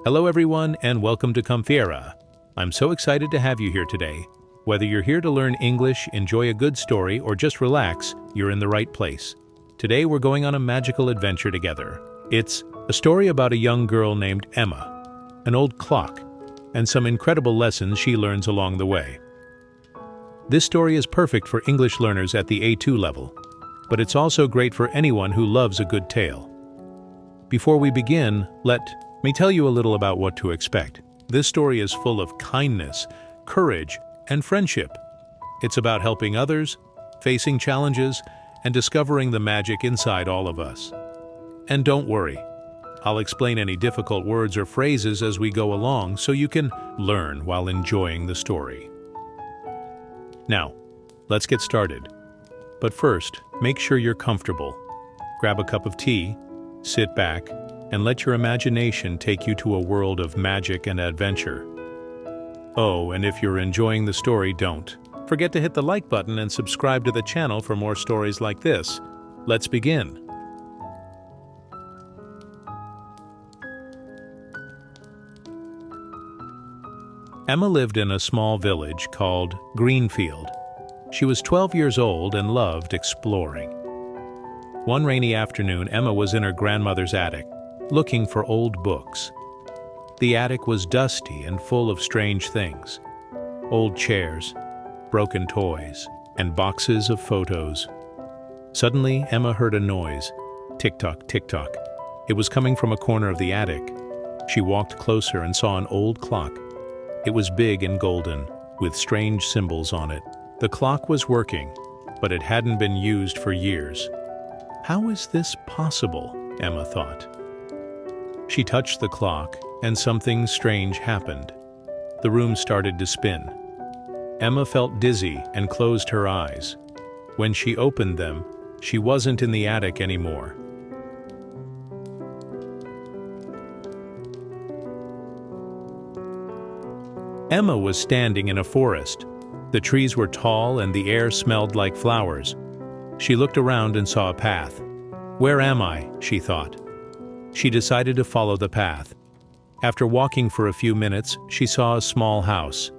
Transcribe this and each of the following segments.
Hello everyone and welcome to Comfiera. I'm so excited to have you here today. Whether you're here to learn English, enjoy a good story, or just relax, you're in the right place. Today we're going on a magical adventure together. It's a story about a young girl named Emma, an old clock, and some incredible lessons she learns along the way. This story is perfect for English learners at the A2 level, but it's also great for anyone who loves a good tale. Before we begin, let me tell you a little about what to expect. This story is full of kindness, courage, and friendship. It's about helping others, facing challenges, and discovering the magic inside all of us. And don't worry, I'll explain any difficult words or phrases as we go along so you can learn while enjoying the story. Now, let's get started. But first, make sure you're comfortable. Grab a cup of tea, sit back, and let your imagination take you to a world of magic and adventure. Oh, and if you're enjoying the story, don't forget to hit the like button and subscribe to the channel for more stories like this. Let's begin. Emma lived in a small village called Greenfield. She was 12 years old and loved exploring. One rainy afternoon, Emma was in her grandmother's attic, looking for old books. The attic was dusty and full of strange things. Old chairs, broken toys, and boxes of photos. Suddenly, Emma heard a noise. Tick-tock, tick-tock. It was coming from a corner of the attic. She walked closer and saw an old clock. It was big and golden, with strange symbols on it. The clock was working, but it hadn't been used for years. How is this possible? Emma thought. She touched the clock, and something strange happened. The room started to spin. Emma felt dizzy and closed her eyes. When she opened them, she wasn't in the attic anymore. Emma was standing in a forest. The trees were tall and the air smelled like flowers. She looked around and saw a path. Where am I? She thought. She decided to follow the path. After walking for a few minutes, she saw a small house.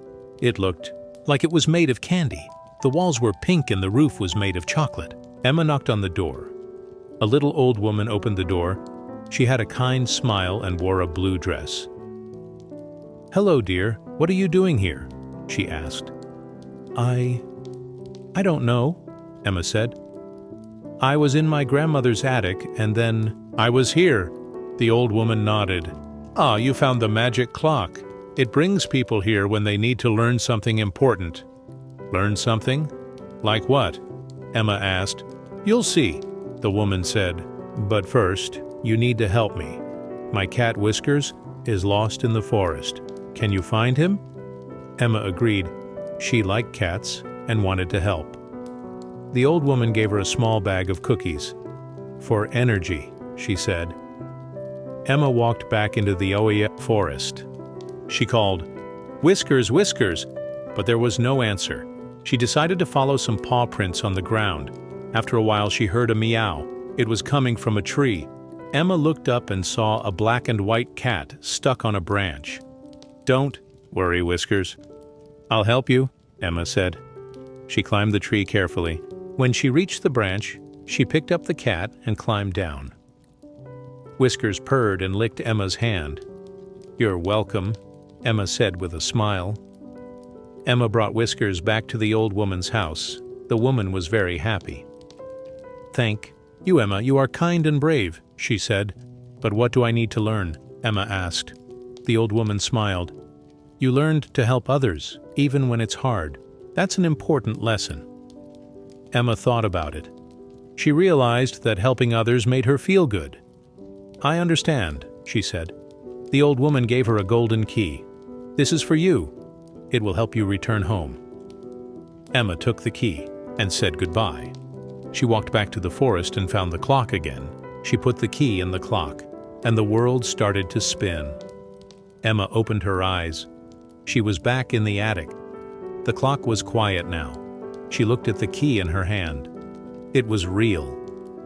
It looked like it was made of candy. The walls were pink and the roof was made of chocolate. Emma knocked on the door. A little old woman opened the door. She had a kind smile and wore a blue dress. "Hello, dear. What are you doing here?" she asked. I don't know," Emma said. "I was in my grandmother's attic, and then I was here." The old woman nodded. "Ah, you found the magic clock. It brings people here when they need to learn something important." "Learn something? Like what?" Emma asked. "You'll see," the woman said. "But first, you need to help me. My cat Whiskers is lost in the forest. Can you find him?" Emma agreed. She liked cats and wanted to help. The old woman gave her a small bag of cookies. "For energy," she said. Emma walked back into the forest. She called, "Whiskers, Whiskers," but there was no answer. She decided to follow some paw prints on the ground. After a while, she heard a meow. It was coming from a tree. Emma looked up and saw a black and white cat stuck on a branch. "Don't worry, Whiskers. I'll help you," Emma said. She climbed the tree carefully. When she reached the branch, she picked up the cat and climbed down. Whiskers purred and licked Emma's hand. "You're welcome," Emma said with a smile. Emma brought Whiskers back to the old woman's house. The woman was very happy. "Thank you, Emma. You are kind and brave," she said. "But what do I need to learn?" Emma asked. The old woman smiled. "You learned to help others, even when it's hard. That's an important lesson." Emma thought about it. She realized that helping others made her feel good. "I understand," she said. The old woman gave her a golden key. "This is for you. It will help you return home." Emma took the key and said goodbye. She walked back to the forest and found the clock again. She put the key in the clock, and the world started to spin. Emma opened her eyes. She was back in the attic. The clock was quiet now. She looked at the key in her hand. It was real.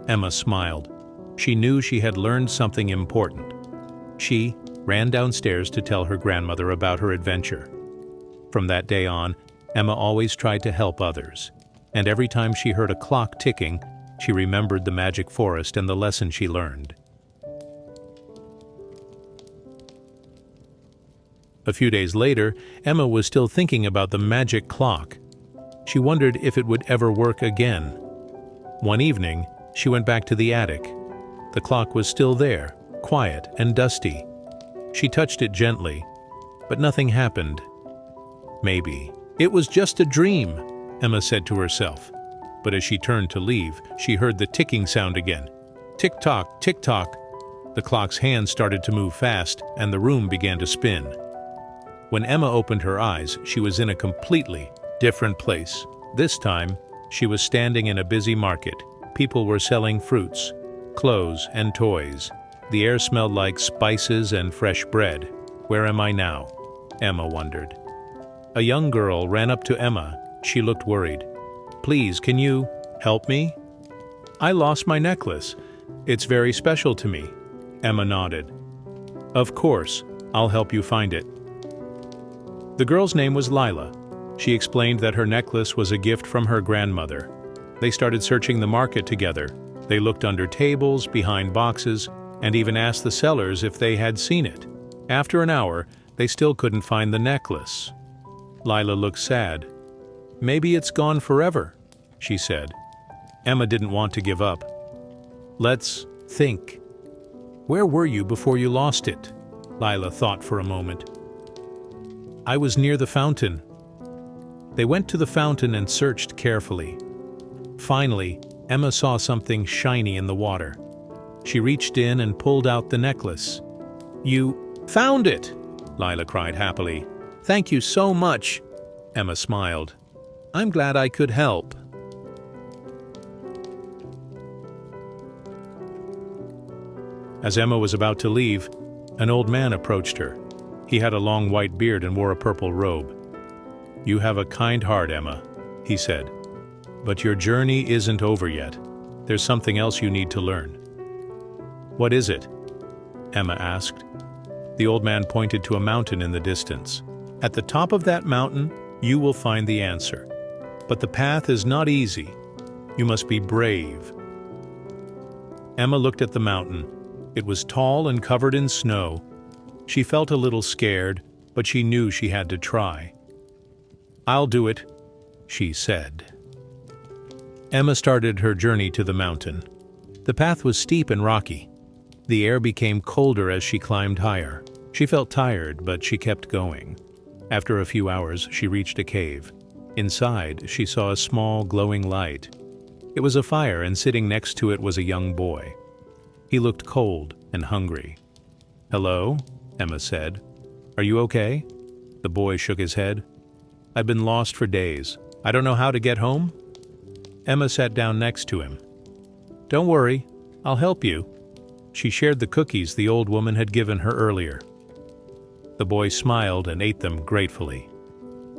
Emma smiled. She knew she had learned something important. She ran downstairs to tell her grandmother about her adventure. From that day on, Emma always tried to help others, and every time she heard a clock ticking, she remembered the magic forest and the lesson she learned. A few days later, Emma was still thinking about the magic clock. She wondered if it would ever work again. One evening, she went back to the attic. The clock was still there, quiet and dusty. She touched it gently, but nothing happened. Maybe it was just a dream, Emma said to herself. But as she turned to leave, she heard the ticking sound again. Tick-tock, tick-tock. The clock's hands started to move fast, and the room began to spin. When Emma opened her eyes, she was in a completely different place. This time, she was standing in a busy market. People were selling fruits, clothes, and toys. The air smelled like spices and fresh bread. Where am I now? Emma wondered. A young girl ran up to Emma. She looked worried. Please, can you help me? I lost my necklace. It's very special to me. Emma nodded. Of course, I'll help you find it. The girl's name was Lila. She explained that her necklace was a gift from her grandmother. They started searching the market together. They looked under tables, behind boxes, and even asked the sellers if they had seen it. After an hour, they still couldn't find the necklace. Lila looked sad. Maybe it's gone forever, she said. Emma didn't want to give up. Let's think. Where were you before you lost it? Lila thought for a moment. I was near the fountain. They went to the fountain and searched carefully. Finally, Emma saw something shiny in the water. She reached in and pulled out the necklace. You found it! Lila cried happily. Thank you so much! Emma smiled. I'm glad I could help. As Emma was about to leave, an old man approached her. He had a long white beard and wore a purple robe. You have a kind heart, Emma, he said. But your journey isn't over yet. There's something else you need to learn. What is it? Emma asked. The old man pointed to a mountain in the distance. At the top of that mountain, you will find the answer. But the path is not easy. You must be brave. Emma looked at the mountain. It was tall and covered in snow. She felt a little scared, but she knew she had to try. I'll do it, she said. Emma started her journey to the mountain. The path was steep and rocky. The air became colder as she climbed higher. She felt tired, but she kept going. After a few hours, she reached a cave. Inside, she saw a small, glowing light. It was a fire, and sitting next to it was a young boy. He looked cold and hungry. Hello, Emma said. Are you okay? The boy shook his head. I've been lost for days. I don't know how to get home. Emma sat down next to him. Don't worry, I'll help you. She shared the cookies the old woman had given her earlier. The boy smiled and ate them gratefully.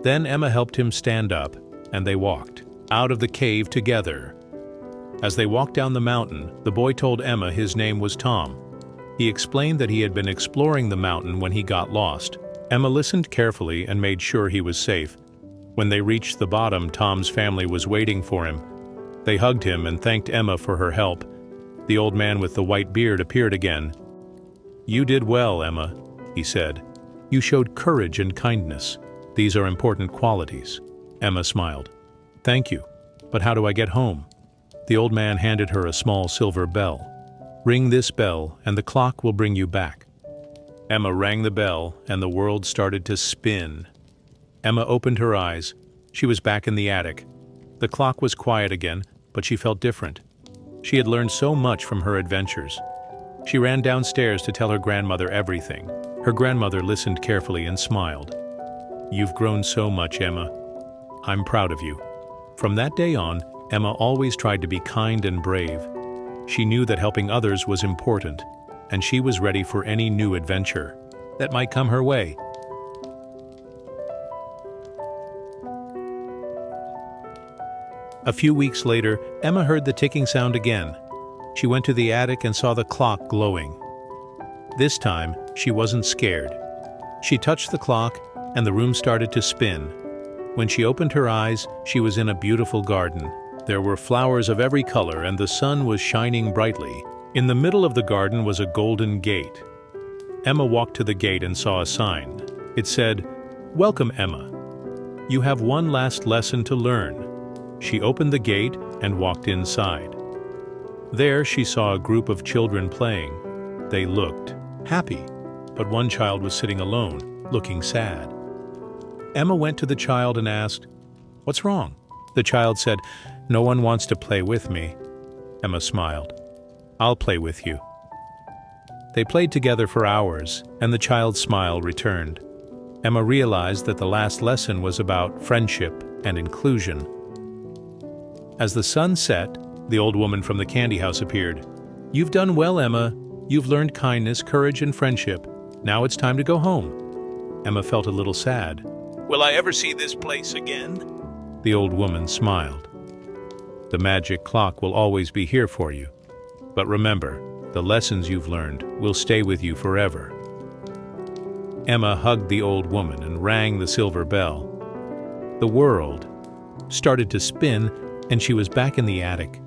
Then Emma helped him stand up, and they walked out of the cave together. As they walked down the mountain, the boy told Emma his name was Tom. He explained that he had been exploring the mountain when he got lost. Emma listened carefully and made sure he was safe. When they reached the bottom, Tom's family was waiting for him. They hugged him and thanked Emma for her help. The old man with the white beard appeared again. You did well, Emma, he said. You showed courage and kindness. These are important qualities. Emma smiled. Thank you. But how do I get home? The old man handed her a small silver bell. Ring this bell, and the clock will bring you back. Emma rang the bell, and the world started to spin. Emma opened her eyes. She was back in the attic. The clock was quiet again, but she felt different. She had learned so much from her adventures. She ran downstairs to tell her grandmother everything. Her grandmother listened carefully and smiled. You've grown so much, Emma. I'm proud of you. From that day on, Emma always tried to be kind and brave. She knew that helping others was important, and she was ready for any new adventure that might come her way. A few weeks later, Emma heard the ticking sound again. She went to the attic and saw the clock glowing. This time, she wasn't scared. She touched the clock, and the room started to spin. When she opened her eyes, she was in a beautiful garden. There were flowers of every color, and the sun was shining brightly. In the middle of the garden was a golden gate. Emma walked to the gate and saw a sign. It said, "Welcome, Emma. You have one last lesson to learn." She opened the gate and walked inside. There she saw a group of children playing. They looked happy, but one child was sitting alone, looking sad. Emma went to the child and asked, "What's wrong?" The child said, "No one wants to play with me." Emma smiled. "I'll play with you." They played together for hours, and the child's smile returned. Emma realized that the last lesson was about friendship and inclusion. As the sun set, the old woman from the candy house appeared. "You've done well, Emma. You've learned kindness, courage, and friendship. Now it's time to go home." Emma felt a little sad. "Will I ever see this place again?" The old woman smiled. "The magic clock will always be here for you. But remember, the lessons you've learned will stay with you forever." Emma hugged the old woman and rang the silver bell. The world started to spin, and she was back in the attic.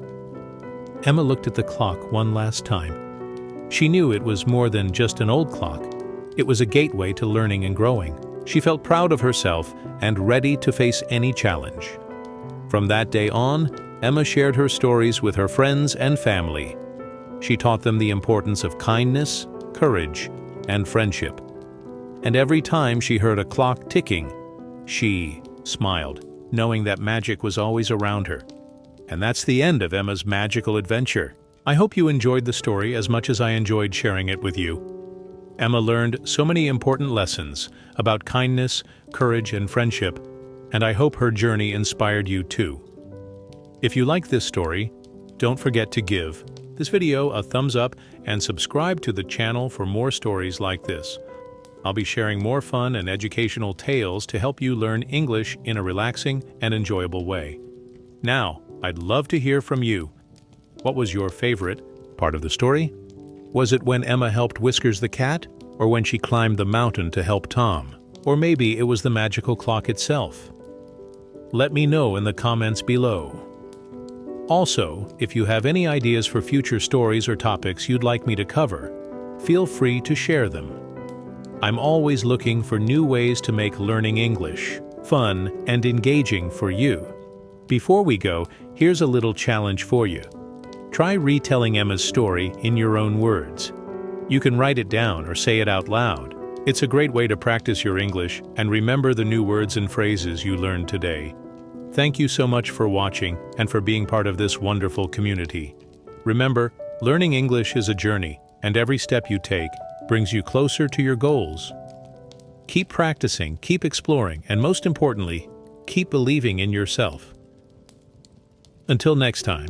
Emma looked at the clock one last time. She knew it was more than just an old clock. It was a gateway to learning and growing. She felt proud of herself and ready to face any challenge. From that day on, Emma shared her stories with her friends and family. She taught them the importance of kindness, courage, and friendship. And every time she heard a clock ticking, she smiled, knowing that magic was always around her. And that's the end of Emma's magical adventure. I hope you enjoyed the story as much as I enjoyed sharing it with you. Emma learned so many important lessons about kindness, courage, and friendship, and I hope her journey inspired you too. If you like this story, don't forget to give this video a thumbs up and subscribe to the channel for more stories like this. I'll be sharing more fun and educational tales to help you learn English in a relaxing and enjoyable way. Now, I'd love to hear from you. What was your favorite part of the story? Was it when Emma helped Whiskers the cat, or when she climbed the mountain to help Tom? Or maybe it was the magical clock itself? Let me know in the comments below. Also, if you have any ideas for future stories or topics you'd like me to cover, feel free to share them. I'm always looking for new ways to make learning English fun and engaging for you. Before we go, here's a little challenge for you. Try retelling Emma's story in your own words. You can write it down or say it out loud. It's a great way to practice your English and remember the new words and phrases you learned today. Thank you so much for watching and for being part of this wonderful community. Remember, learning English is a journey, and every step you take brings you closer to your goals. Keep practicing, keep exploring, and most importantly, keep believing in yourself. Until next time,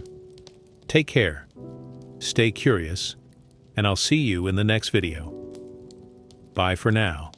take care, stay curious, and I'll see you in the next video. Bye for now.